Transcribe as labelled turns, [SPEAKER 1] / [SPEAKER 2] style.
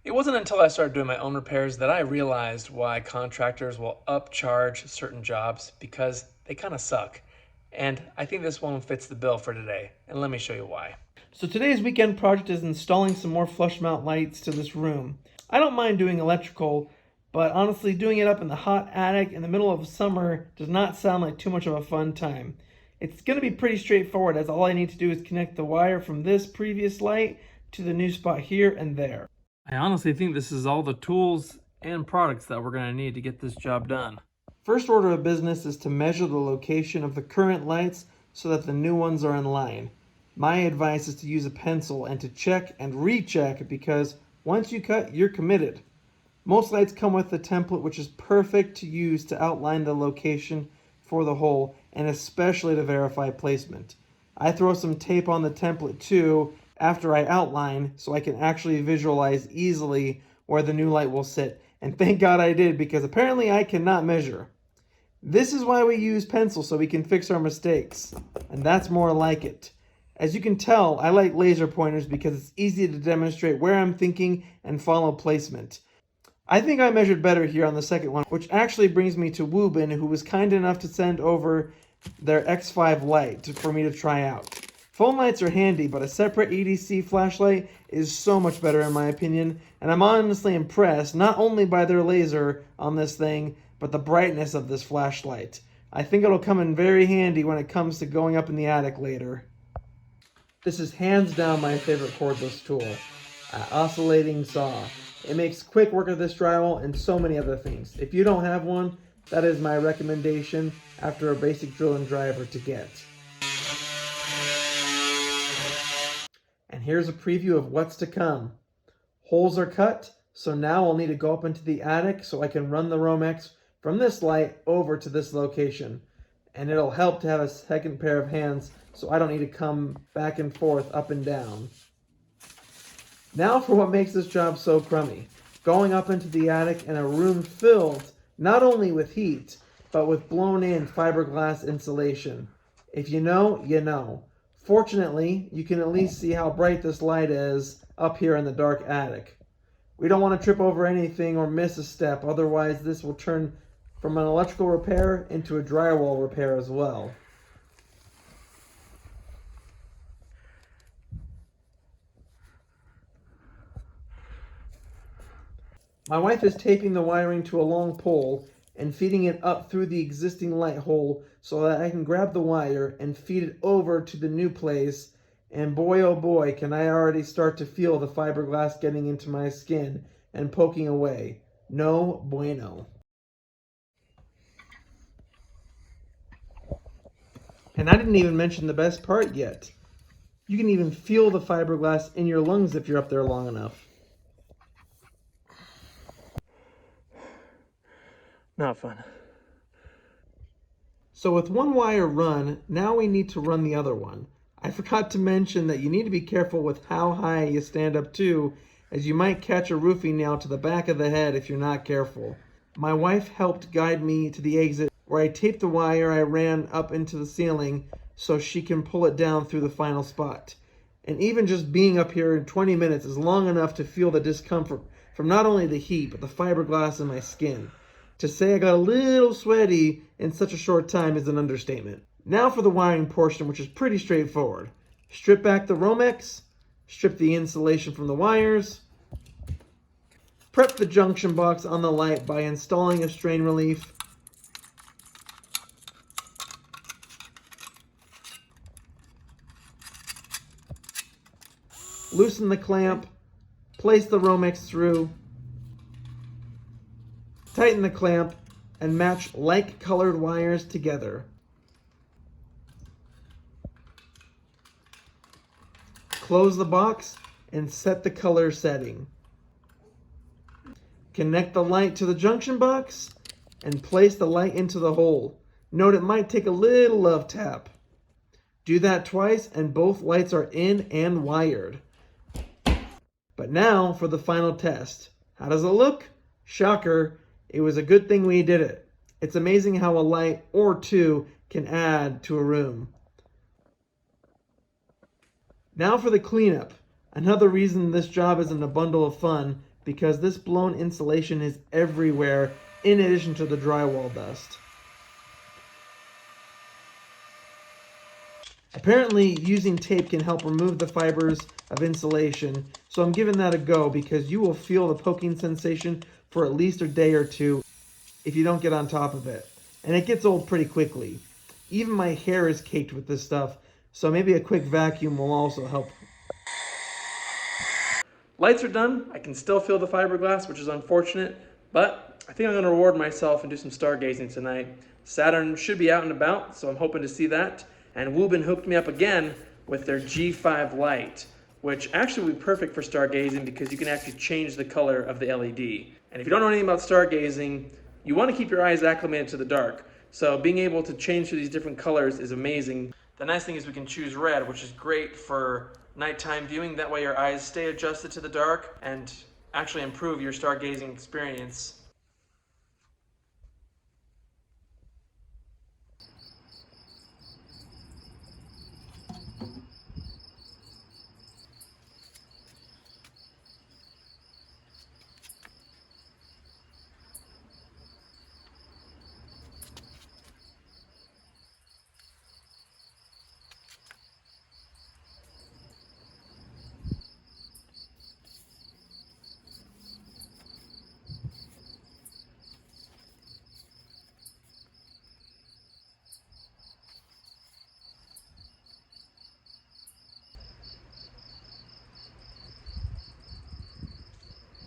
[SPEAKER 1] It wasn't until I started doing my own repairs that I realized why contractors will upcharge certain jobs because they kind of suck. And I think this one fits the bill for today, and let me show you why. So today's weekend project is installing some more flush mount lights to this room. I don't mind doing electrical, but honestly doing it up in the hot attic in the middle of summer does not sound like too much of a fun time. It's going to be pretty straightforward, as all I need to do is connect the wire from this previous light to the new spot here and there. I honestly think this is all the tools and products that we're going to need to get this job done. First order of business is to measure the location of the current lights so that the new ones are in line. My advice is to use a pencil and to check and recheck, because once you cut, you're committed. Most lights come with a template which is perfect to use to outline the location for the hole, and especially to verify placement. I throw some tape on the template too after I outline, so I can actually visualize easily where the new light will sit. And thank God I did, because apparently I cannot measure. This is why we use pencil, so we can fix our mistakes. And that's more like it. As you can tell, I like laser pointers because it's easy to demonstrate where I'm thinking and follow placement. I think I measured better here on the second one, which actually brings me to Woobin, who was kind enough to send over their X5 light for me to try out. Phone lights are handy, but a separate EDC flashlight is so much better in my opinion, and I'm honestly impressed not only by their laser on this thing, but the brightness of this flashlight. I think it'll come in very handy when it comes to going up in the attic later. This is hands down my favorite cordless tool, an oscillating saw. It makes quick work of this drywall and so many other things. If you don't have one, that is my recommendation after a basic drill and driver to get. And here's a preview of what's to come. Holes are cut, so now I'll need to go up into the attic so I can run the Romex from this light over to this location. And it'll help to have a second pair of hands so I don't need to come back and forth up and down. Now for what makes this job so crummy. Going up into the attic in a room filled not only with heat, but with blown in fiberglass insulation. If you know, you know. Fortunately, you can at least see how bright this light is up here in the dark attic. We don't want to trip over anything or miss a step, otherwise this will turn from an electrical repair into a drywall repair as well. My wife is taping the wiring to a long pole and feeding it up through the existing light hole so that I can grab the wire and feed it over to the new place. And boy oh boy, can I already start to feel the fiberglass getting into my skin and poking away. No bueno. And I didn't even mention the best part yet. You can even feel the fiberglass in your lungs if you're up there long enough. Not fun. So with one wire run, now we need to run the other one. I forgot to mention that you need to be careful with how high you stand up too, as you might catch a roofing nail to the back of the head if you're not careful. My wife helped guide me to the exit where I taped the wire I ran up into the ceiling so she can pull it down through the final spot. And even just being up here in 20 minutes is long enough to feel the discomfort from not only the heat, but the fiberglass in my skin. To say I got a little sweaty in such a short time is an understatement. Now for the wiring portion, which is pretty straightforward. Strip back the Romex, strip the insulation from the wires, prep the junction box on the light by installing a strain relief, loosen the clamp, place the Romex through, tighten the clamp, and match like colored wires together. Close the box and set the color setting. Connect the light to the junction box and place the light into the hole. Note it might take a little love tap. Do that twice and both lights are in and wired. But now for the final test. How does it look? Shocker, it was a good thing we did it. It's amazing how a light or two can add to a room. Now for the cleanup. Another reason this job isn't a bundle of fun,
[SPEAKER 2] because this blown insulation is everywhere in addition to the drywall dust. Apparently, using tape can help remove the fibers of insulation, so I'm giving that a go because you will feel the poking sensation for at least a day or two if you don't get on top of it. And it gets old pretty quickly. Even my hair is caked with this stuff, so maybe a quick vacuum will also help.
[SPEAKER 1] Lights are done. I can still feel the fiberglass, which is unfortunate, but I think I'm going to reward myself and do some stargazing tonight. Saturn should be out and about, so I'm hoping to see that. And Woobin hooked me up again with their G5 light, which actually would be perfect for stargazing because you can actually change the color of the LED. And if you don't know anything about stargazing, you want to keep your eyes acclimated to the dark. So being able to change to these different colors is amazing. The nice thing is we can choose red, which is great for nighttime viewing. That way your eyes stay adjusted to the dark and actually improve your stargazing experience.